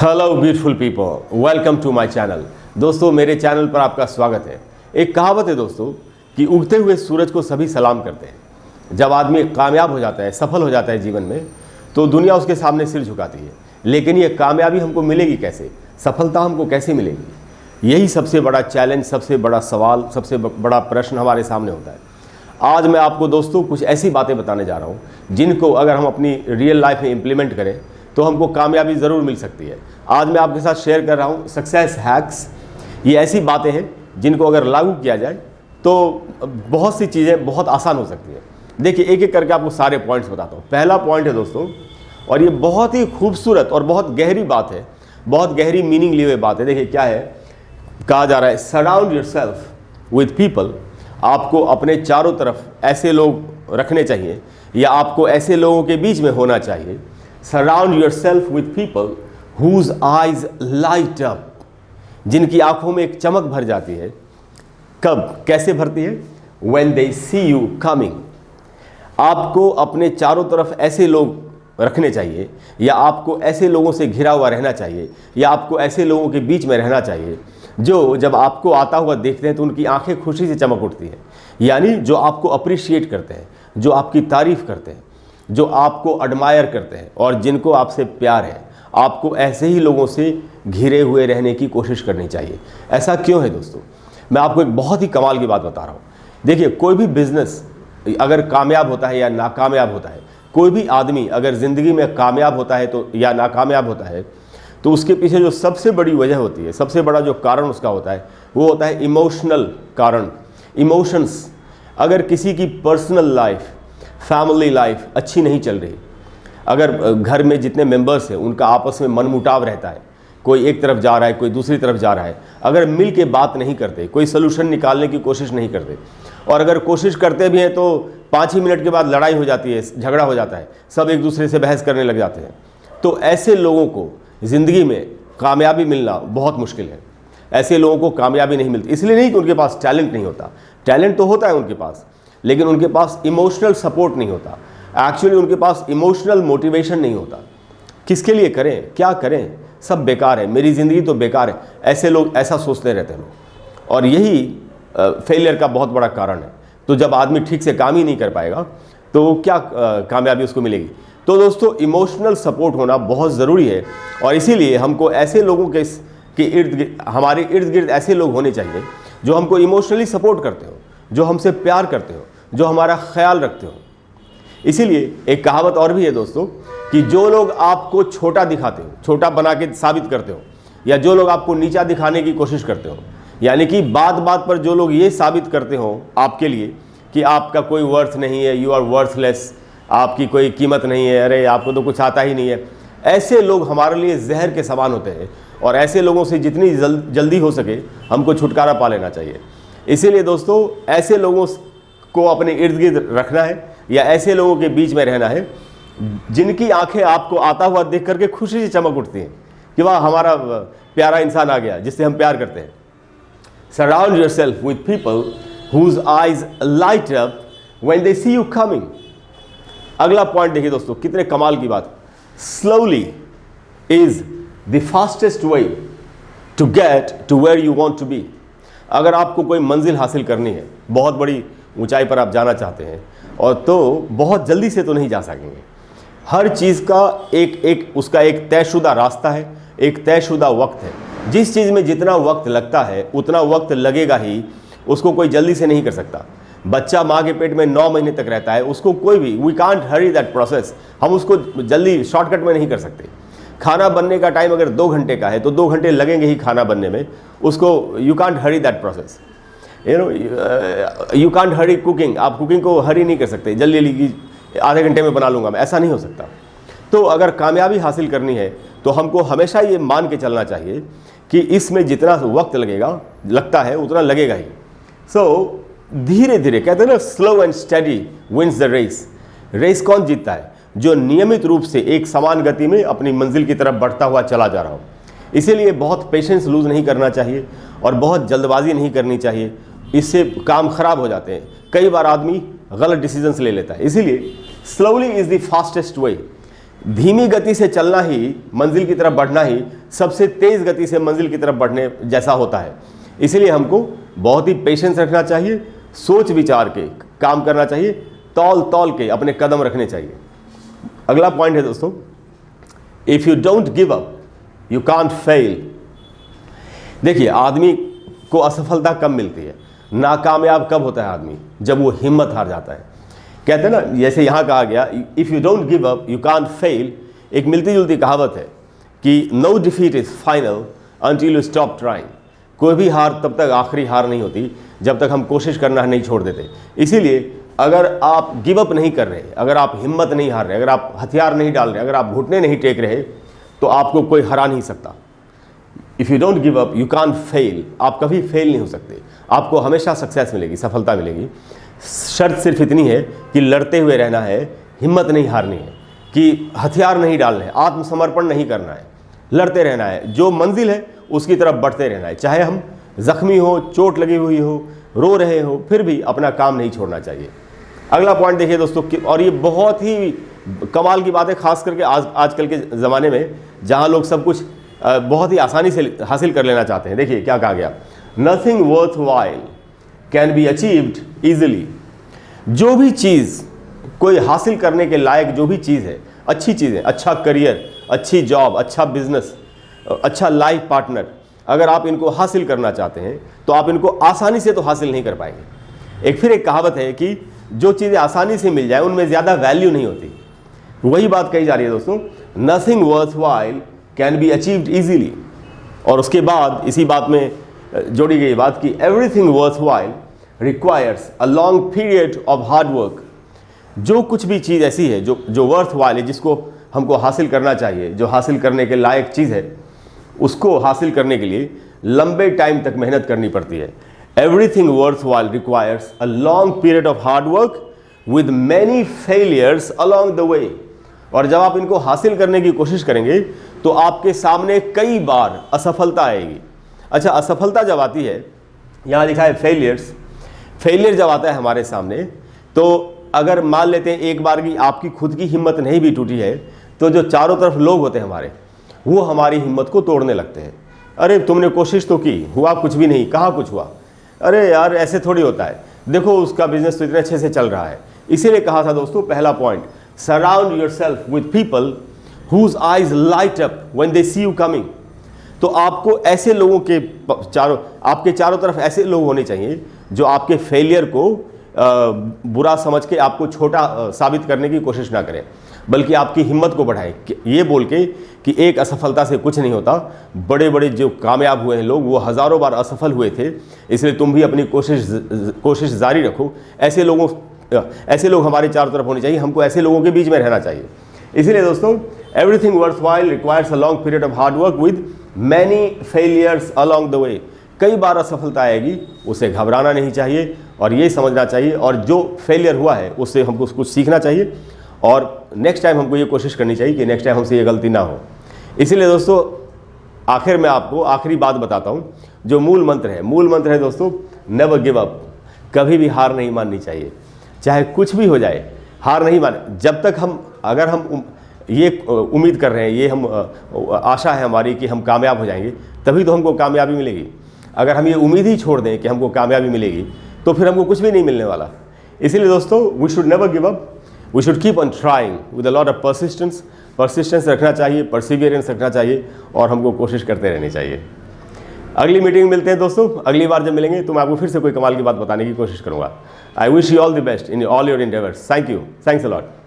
Hello beautiful people, welcome to my channel. दोस्तों, मेरे channel पर आपका स्वागत है। एक कहावत है दोस्तों कि उगते हुए सूरज को सभी सलाम करते हैं। जब आदमी कामयाब हो जाता है, सफल हो जाता है जीवन में, तो दुनिया उसके सामने सिर झुकाती है। लेकिन ये कामयाबी हमको मिलेगी कैसे, सफलता हमको कैसे मिलेगी, यही सबसे बड़ा चैलेंज, सबसे बड़ा सवाल, सबसे बड़ा प्रश्न हमारे सामने होता है। आज मैं आपको दोस्तों कुछ ऐसी बातें बताने जा रहा हूँ जिनको अगर हम अपनी रियल लाइफ में इम्प्लीमेंट करें तो हमको कामयाबी ज़रूर मिल सकती है। आज मैं आपके साथ शेयर कर रहा हूँ सक्सेस हैक्स। ये ऐसी बातें हैं जिनको अगर लागू किया जाए तो बहुत सी चीज़ें बहुत आसान हो सकती है। देखिए, एक एक करके आपको सारे पॉइंट्स बताता हूँ। पहला पॉइंट है दोस्तों, और ये बहुत ही खूबसूरत और बहुत गहरी बात है, बहुत गहरी मीनिंग ली हुई बात है। देखिए क्या है, कहा जा रहा है सराउंड योरसेल्फ विद पीपल। आपको अपने चारों तरफ ऐसे लोग रखने चाहिए या आपको ऐसे लोगों के बीच में होना चाहिए। Surround yourself with people whose eyes light up, जिनकी आंखों में एक चमक भर जाती है। कब, कैसे भरती है? When they see you coming। आपको अपने चारों तरफ ऐसे लोग रखने चाहिए या आपको ऐसे लोगों से घिरा हुआ रहना चाहिए या आपको ऐसे लोगों के बीच में रहना चाहिए जो जब आपको आता हुआ देखते हैं तो उनकी आंखें खुशी से चमक उठती हैं। यानी जो आपको अप्रिशिएट करते हैं, जो आपकी तारीफ करते हैं, जो आपको एडमायर करते हैं और जिनको आपसे प्यार है। आपको ऐसे ही लोगों से घिरे हुए रहने की कोशिश करनी चाहिए। ऐसा क्यों है दोस्तों? मैं आपको एक बहुत ही कमाल की बात बता रहा हूँ। देखिए, कोई भी बिजनेस अगर कामयाब होता है या नाकामयाब होता है, कोई भी आदमी अगर ज़िंदगी में कामयाब होता है तो या नाकामयाब होता है, तो उसके पीछे जो सबसे बड़ी वजह होती है, सबसे बड़ा जो कारण उसका होता है, वो होता है इमोशनल कारण, इमोशंस। अगर किसी की पर्सनल लाइफ, फैमिली लाइफ अच्छी नहीं चल रही, अगर घर में जितने मेंबर्स हैं उनका आपस में मनमुटाव रहता है, कोई एक तरफ जा रहा है, कोई दूसरी तरफ जा रहा है, अगर मिल के बात नहीं करते, कोई सलूशन निकालने की कोशिश नहीं करते, और अगर कोशिश करते भी हैं तो 5 ही मिनट के बाद लड़ाई हो जाती है, झगड़ा हो जाता है, सब एक दूसरे से बहस करने लग जाते हैं, तो ऐसे लोगों को ज़िंदगी में कामयाबी मिलना बहुत मुश्किल है। ऐसे लोगों को कामयाबी नहीं मिलती। इसलिए नहीं कि उनके पास टैलेंट नहीं होता, टैलेंट तो होता है उनके पास, लेकिन उनके पास इमोशनल सपोर्ट नहीं होता। एक्चुअली उनके पास इमोशनल मोटिवेशन नहीं होता। किसके लिए करें, क्या करें, सब बेकार है, मेरी ज़िंदगी तो बेकार है, ऐसे लोग ऐसा सोचते रहते हैं। और यही फेलियर का बहुत बड़ा कारण है। तो जब आदमी ठीक से काम ही नहीं कर पाएगा तो क्या कामयाबी उसको मिलेगी? तो दोस्तों, इमोशनल सपोर्ट होना बहुत ज़रूरी है। और इसीलिए हमको ऐसे लोगों के हमारे इर्द गिर्द ऐसे लोग होने चाहिए जो हमको इमोशनली सपोर्ट करते हो, जो हमसे प्यार करते हो, जो हमारा ख्याल रखते हो। इसीलिए एक कहावत और भी है दोस्तों कि जो लोग आपको छोटा दिखाते हो, छोटा बना के साबित करते हो, या जो लोग आपको नीचा दिखाने की कोशिश करते हो, यानी कि बात बात पर जो लोग ये साबित करते हो आपके लिए कि आपका कोई वर्थ नहीं है, यू आर वर्थलेस, आपकी कोई कीमत नहीं है, अरे आपको तो कुछ आता ही नहीं है, ऐसे लोग हमारे लिए जहर के समान होते हैं। और ऐसे लोगों से जितनी जल्दी हो सके हमको छुटकारा पा लेना चाहिए। इसीलिए दोस्तों, ऐसे लोगों को अपने इर्द गिर्द रखना है या ऐसे लोगों के बीच में रहना है जिनकी आंखें आपको आता हुआ देख करके खुशी से चमक उठती हैं कि वाह, हमारा प्यारा इंसान आ गया जिससे हम प्यार करते हैं। Surround yourself with people whose eyes light up when they see you coming. अगला पॉइंट देखिए दोस्तों, कितने कमाल की बात। Slowly is the fastest way to get to where you want to be. अगर आपको कोई मंजिल हासिल करनी है, बहुत बड़ी ऊंचाई पर आप जाना चाहते हैं, और तो बहुत जल्दी से तो नहीं जा सकेंगे। हर चीज़ का उसका एक तयशुदा रास्ता है, एक तयशुदा वक्त है। जिस चीज़ में जितना वक्त लगता है उतना वक्त लगेगा ही, उसको कोई जल्दी से नहीं कर सकता। बच्चा माँ के पेट में 9 महीने तक रहता है, उसको कोई भी, we can't hurry that process, हम उसको जल्दी शॉर्टकट में नहीं कर सकते। खाना बनने का टाइम अगर 2 घंटे का है तो 2 घंटे लगेंगे ही खाना बनने में, उसको you can't hurry that process. You can't Hari cooking, आप कुकिंग को हरी नहीं कर सकते, जल्दी जल्दी आधे घंटे में बना लूँगा मैं, ऐसा नहीं हो सकता। तो अगर कामयाबी हासिल करनी है तो हमको हमेशा ये मान के चलना चाहिए कि इसमें जितना वक्त लगता है उतना लगेगा ही। सो धीरे धीरे, कहते हैं ना, slow and steady wins the race. Race कौन जीतता है? जो नियमित रूप से एक समान गति में अपनी मंजिल की तरफ बढ़ता हुआ चला जा रहा हो। इसीलिए बहुत पेशेंस लूज नहीं करना चाहिए और बहुत जल्दबाजी नहीं करनी चाहिए, इससे काम खराब हो जाते हैं। कई बार आदमी गलत डिसीजंस ले लेता है। इसीलिए स्लोली इज द फास्टेस्ट वे। धीमी गति से चलना ही, मंजिल की तरफ बढ़ना ही सबसे तेज गति से मंजिल की तरफ बढ़ने जैसा होता है। इसीलिए हमको बहुत ही पेशेंस रखना चाहिए, सोच विचार के काम करना चाहिए, तौल तौल के अपने कदम रखने चाहिए। अगला पॉइंट है दोस्तों, if you don't give up you can't fail. देखिए, आदमी को असफलता कब मिलती है, नाकामयाब कब होता है आदमी, जब वो हिम्मत हार जाता है। कहते हैं ना, जैसे यहाँ कहा गया if you don't give up you can't fail, एक मिलती जुलती कहावत है कि no defeat is final until you stop trying. कोई भी हार तब तक आखिरी हार नहीं होती जब तक हम कोशिश करना नहीं छोड़ देते। इसीलिए अगर आप गिव अप नहीं कर रहे, अगर आप हिम्मत नहीं हार रहे, अगर आप हथियार नहीं डाल रहे, अगर आप घुटने नहीं टेक रहे, तो आपको कोई हरा नहीं सकता। If you don't give up you can't fail, आप कभी फेल नहीं हो सकते, आपको हमेशा सक्सेस मिलेगी, सफलता मिलेगी। शर्त सिर्फ इतनी है कि लड़ते हुए रहना है, हिम्मत नहीं हारनी है, कि हथियार नहीं डालने हैं, आत्मसमर्पण नहीं करना है, लड़ते रहना है, जो मंजिल है उसकी तरफ बढ़ते रहना है। चाहे हम जख्मी हो, चोट लगी हुई हो, रो रहे हो, फिर भी अपना काम नहीं छोड़ना चाहिए। अगला पॉइंट देखिए दोस्तों, और ये बहुत ही कमाल की बात है, खास करके आजकल के ज़माने में जहाँ लोग सब कुछ बहुत ही आसानी से हासिल कर लेना चाहते हैं। देखिए क्या कहा गया, nothing worth while can be achieved easily. जो भी चीज़ कोई हासिल करने के लायक जो भी चीज़ है, अच्छी चीज़ है, अच्छा करियर, अच्छी जॉब, अच्छा बिजनेस, अच्छा लाइफ पार्टनर, अगर आप इनको हासिल करना चाहते हैं तो आप इनको आसानी से तो हासिल नहीं कर पाएंगे। फिर एक कहावत है कि जो चीज़ें आसानी से मिल जाए उनमें ज़्यादा वैल्यू नहीं होती। वही बात कही जा रही है दोस्तों, nothing worth while can be achieved easily. और उसके बाद इसी बात में जोड़ी गई बात कि everything worth while requires a long period of hard work. जो कुछ भी चीज़ ऐसी है जो वर्थ वाइल है, जिसको हमको हासिल करना चाहिए, जो हासिल करने के लायक चीज़ है, उसको हासिल करने के लिए लंबे टाइम तक मेहनत करनी पड़ती है। Everything worth while requires a long period of hard work with many failures along the way. और जब आप इनको हासिल करने की कोशिश करेंगे तो आपके सामने कई बार असफलता आएगी। अच्छा, असफलता जब आती है, यहाँ लिखा है फेलियर्स, फेलियर जब आता है हमारे सामने, तो अगर मान लेते हैं एक बार की आपकी खुद की हिम्मत नहीं भी टूटी है, तो जो चारों तरफ लोग होते हैं हमारे, वो हमारी हिम्मत को तोड़ने लगते हैं। अरे तुमने कोशिश तो की, हुआ कुछ भी नहीं, कहाँ कुछ हुआ, अरे यार ऐसे थोड़ी होता है, देखो उसका बिजनेस तो इतने अच्छे से चल रहा है। इसीलिए कहा था दोस्तों, पहला point, surround yourself with people whose eyes light up when they see you coming. तो आपको ऐसे लोगों के आपके चारों तरफ ऐसे लोग होने चाहिए जो आपके फेलियर को बुरा समझ के आपको छोटा साबित करने की कोशिश ना करें, बल्कि आपकी हिम्मत को बढ़ाएं, ये बोल के कि एक असफलता से कुछ नहीं होता। बड़े बड़े जो कामयाब हुए हैं लोग, वो हज़ारों बार असफल हुए थे, इसलिए तुम भी अपनी कोशिश जारी रखो। ऐसे लोग हमारे चारों तरफ होने चाहिए, हमको ऐसे लोगों के बीच में रहना चाहिए। इसीलिए दोस्तों, everything worth while requires a long period of hard work with many failures along the way. कई बार असफलता आएगी, उसे घबराना नहीं चाहिए और ये समझना चाहिए, और जो फेलियर हुआ है उससे हमको कुछ सीखना चाहिए, और नेक्स्ट टाइम हमको ये कोशिश करनी चाहिए कि नेक्स्ट टाइम हमसे ये गलती ना हो। इसीलिए दोस्तों, आखिर में आपको आखिरी बात बताता हूँ, जो मूल मंत्र है दोस्तों, नेवर गिव अप। कभी भी हार नहीं माननी चाहिए, चाहे कुछ भी हो जाए, हार नहीं माने। जब तक अगर हम ये उम्मीद कर रहे हैं, ये हम आशा है हमारी कि हम कामयाब हो जाएंगे, तभी तो हमको कामयाबी मिलेगी। अगर हम ये उम्मीद ही छोड़ दें कि हमको कामयाबी मिलेगी, तो फिर हमको कुछ भी नहीं मिलने वाला। इसीलिए दोस्तों, we should never give up, we should keep on trying with a lot of persistence रखना चाहिए, परसिवियरेंस रखना चाहिए, और हमको कोशिश करते रहनी चाहिए। अगली मीटिंग मिलते हैं दोस्तों। अगली बार जब मिलेंगे तो मैं आपको फिर से कोई कमाल की बात बताने की कोशिश करूंगा। I wish you all the best in all your endeavours. Thank you, thanks a lot.